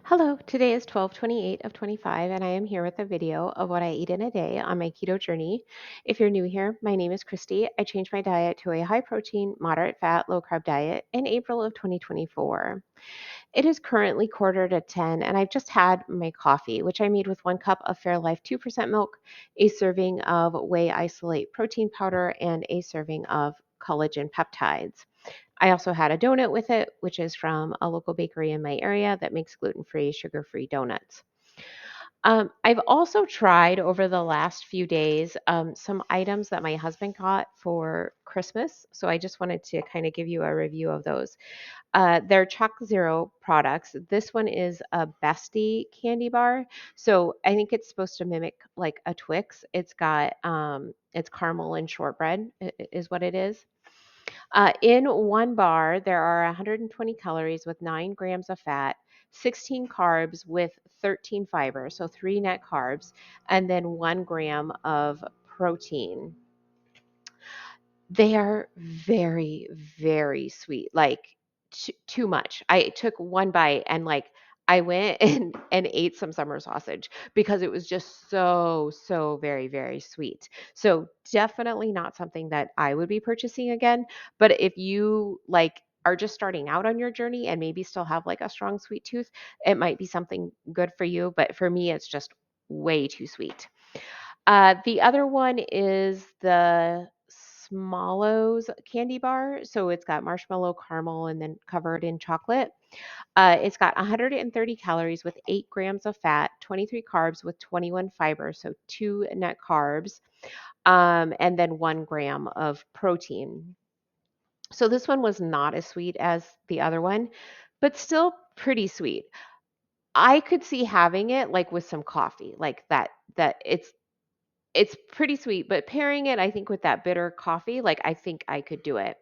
Hello, today is 12/28 of 25, and I am here with a video of what I eat in a day on my keto journey. If you're new here, my name is Christy. I changed my diet to a high protein, moderate fat, low carb diet in April of 2024. It is currently quarter to 10, and I've just had my coffee, which I made with 1 cup of Fairlife 2% milk, a serving of whey isolate protein powder, and a serving of collagen peptides. I also had a donut with it, which is from a local bakery in my area that makes gluten free, sugar free donuts. I've also tried over the last few days some items that my husband got for Christmas. So I just wanted to kind of give you a review of those. They're ChocZero products. This one is a Bestie candy bar. So I think it's supposed to mimic like a Twix. It's caramel and shortbread is what it is. In one bar, there are 120 calories with 9 grams of fat, 16 carbs with 13 fibers, so 3 net carbs, and then 1 gram of protein. They are very, very sweet, like too much. I took one bite and I went and ate some summer sausage because it was just so very, very sweet. So definitely not something that I would be purchasing again. But if you are just starting out on your journey and maybe still have like a strong sweet tooth, it might be something good for you. But for me, it's just way too sweet. The other one is the Smallows candy bar. So it's got marshmallow, caramel, and then covered in chocolate. It's got 130 calories with 8 grams of fat, 23 carbs with 21 fibers, so 2 net carbs, and then 1 gram of protein. So this one was not as sweet as the other one, but still pretty sweet. I could see having it like with some coffee, like it's pretty sweet, but pairing it, I think, with that bitter coffee, like, I think I could do it.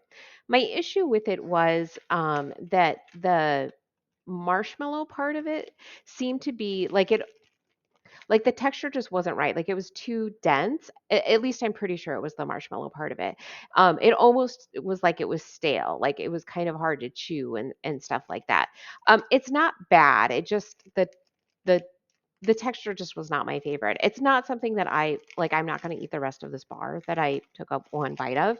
My issue with it was, that the marshmallow part of it seemed to be like, the texture just wasn't right, like, it was too dense. At least I'm pretty sure it was the marshmallow part of it. It almost was like it was stale, like, it was kind of hard to chew and stuff like that. It's not bad, it just the the texture just was not my favorite. It's not something that I'm not gonna eat the rest of this bar that I took up 1 bite of.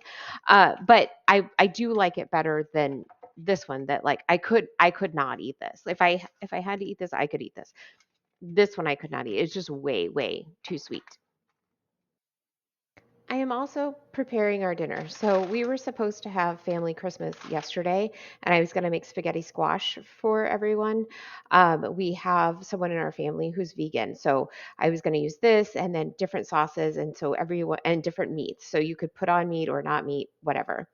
But I do like it better than this one that, like, I could not eat this. If I had to eat this, I could eat this. This one I could not eat. It's just way, way too sweet. I am also preparing our dinner. So we were supposed to have family Christmas yesterday, and I was going to make spaghetti squash for everyone. We have someone in our family who's vegan, so I was going to use this and then different sauces, and so everyone and different meats. So you could put on meat or not meat, whatever,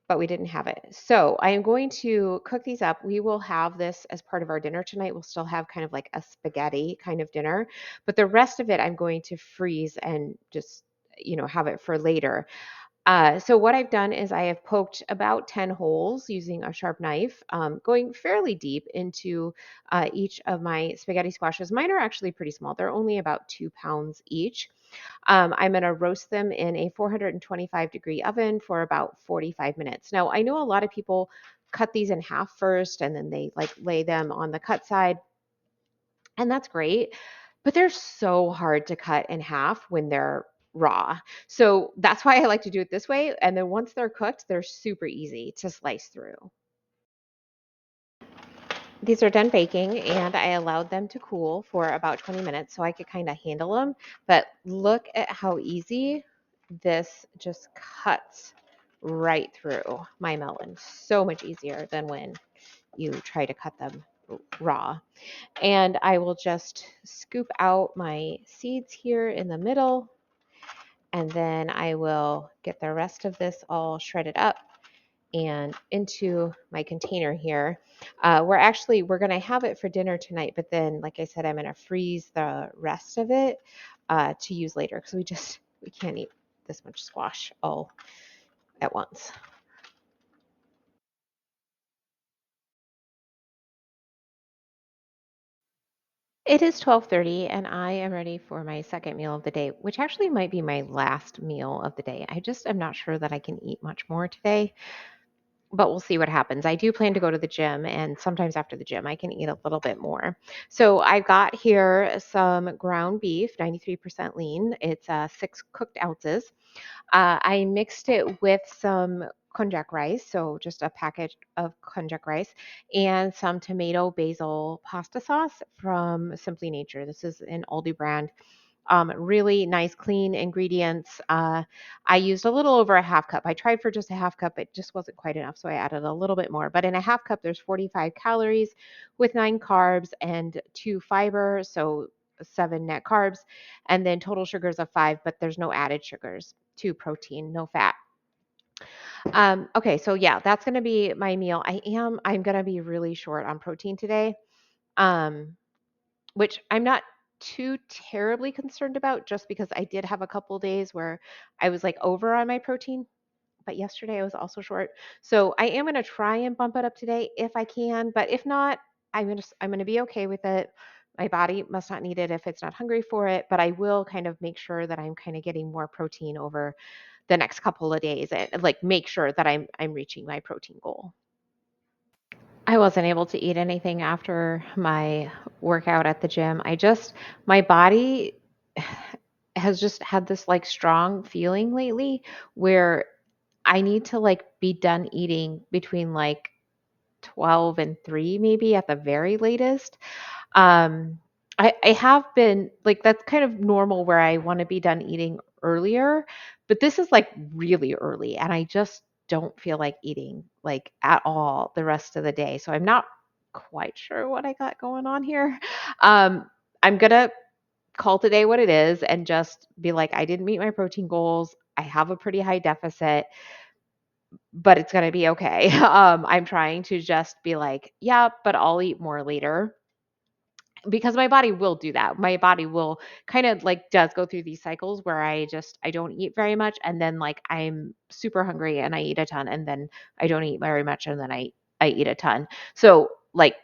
but we didn't have it. So I am going to cook these up. We will have this as part of our dinner tonight. We'll still have kind of like a spaghetti kind of dinner, but the rest of it I'm going to freeze and just have it for later. So what I've done is I have poked about 10 holes using a sharp knife, going fairly deep into each of my spaghetti squashes. Mine are actually pretty small. They're only about 2 pounds each. I'm going to roast them in a 425-degree oven for about 45 minutes. Now, I know a lot of people cut these in half first and then they like lay them on the cut side, and that's great, but they're so hard to cut in half when they're raw. So that's why I like to do it this way. And then once they're cooked, they're super easy to slice through. These are done baking and I allowed them to cool for about 20 minutes so I could kind of handle them. But look at how easy this just cuts right through my melon. So much easier than when you try to cut them raw. And I will just scoop out my seeds here in the middle, and then I will get the rest of this all shredded up and into my container here. We're going to have it for dinner tonight, but then, like I said, I'm going to freeze the rest of it to use later because we can't eat this much squash all at once. It is 12:30 and I am ready for my second meal of the day, which actually might be my last meal of the day. I just am not sure that I can eat much more today. but we'll see what happens. I do plan to go to the gym, and sometimes after the gym, I can eat a little bit more. So I've got here some ground beef, 93% lean. It's 6 cooked ounces. I mixed it with some konjac rice, so just a package of konjac rice, and some tomato basil pasta sauce from Simply Nature. This is an Aldi brand. Really nice, clean ingredients. I used a little over a half cup. I tried for just a half cup, it just wasn't quite enough, so I added a little bit more. But in a half cup, there's 45 calories with 9 carbs and 2 fiber, so 7 net carbs, and then total sugars of 5, but there's no added sugars, 2 protein, no fat. Okay, so yeah, that's gonna be my meal. I'm gonna be really short on protein today. Um, which I'm not too terribly concerned about just because I did have a couple days where I was like over on my protein, but yesterday I was also short. So I am going to try and bump it up today if I can, but if not, I'm going to be okay with it. My body must not need it if it's not hungry for it, but I will kind of make sure that I'm kind of getting more protein over the next couple of days and like make sure that I'm reaching my protein goal. I wasn't able to eat anything after my workout at the gym. My body has just had this like strong feeling lately where I need to like be done eating between like 12 and 3 maybe at the very latest. Um, I have been like that's kind of normal where I want to be done eating earlier, but this is like really early and I just don't feel like eating like at all the rest of the day. So I'm not quite sure what I got going on here. Um, I'm gonna call today what it is and just be like, I didn't meet my protein goals. I have a pretty high deficit, but it's gonna be okay. I'm trying to just be like, yeah, but I'll eat more later because my body will do that. My body will kind of like does go through these cycles where I don't eat very much and then like I'm super hungry and I eat a ton and then I don't eat very much and then I eat a ton. So like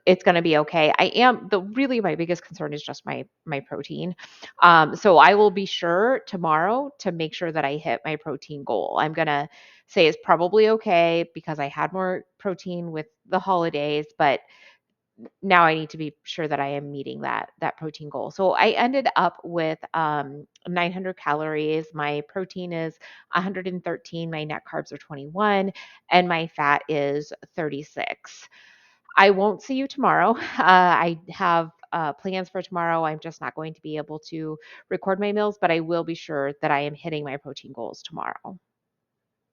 it's going to be okay. I am the really my biggest concern is just my protein. So I will be sure tomorrow to make sure that I hit my protein goal. I'm going to say it's probably okay because I had more protein with the holidays, but now I need to be sure that I am meeting that protein goal. So I ended up with 900 calories. My protein is 113. My net carbs are 21, and my fat is 36. I won't see you tomorrow. I have plans for tomorrow. I'm just not going to be able to record my meals, but I will be sure that I am hitting my protein goals tomorrow.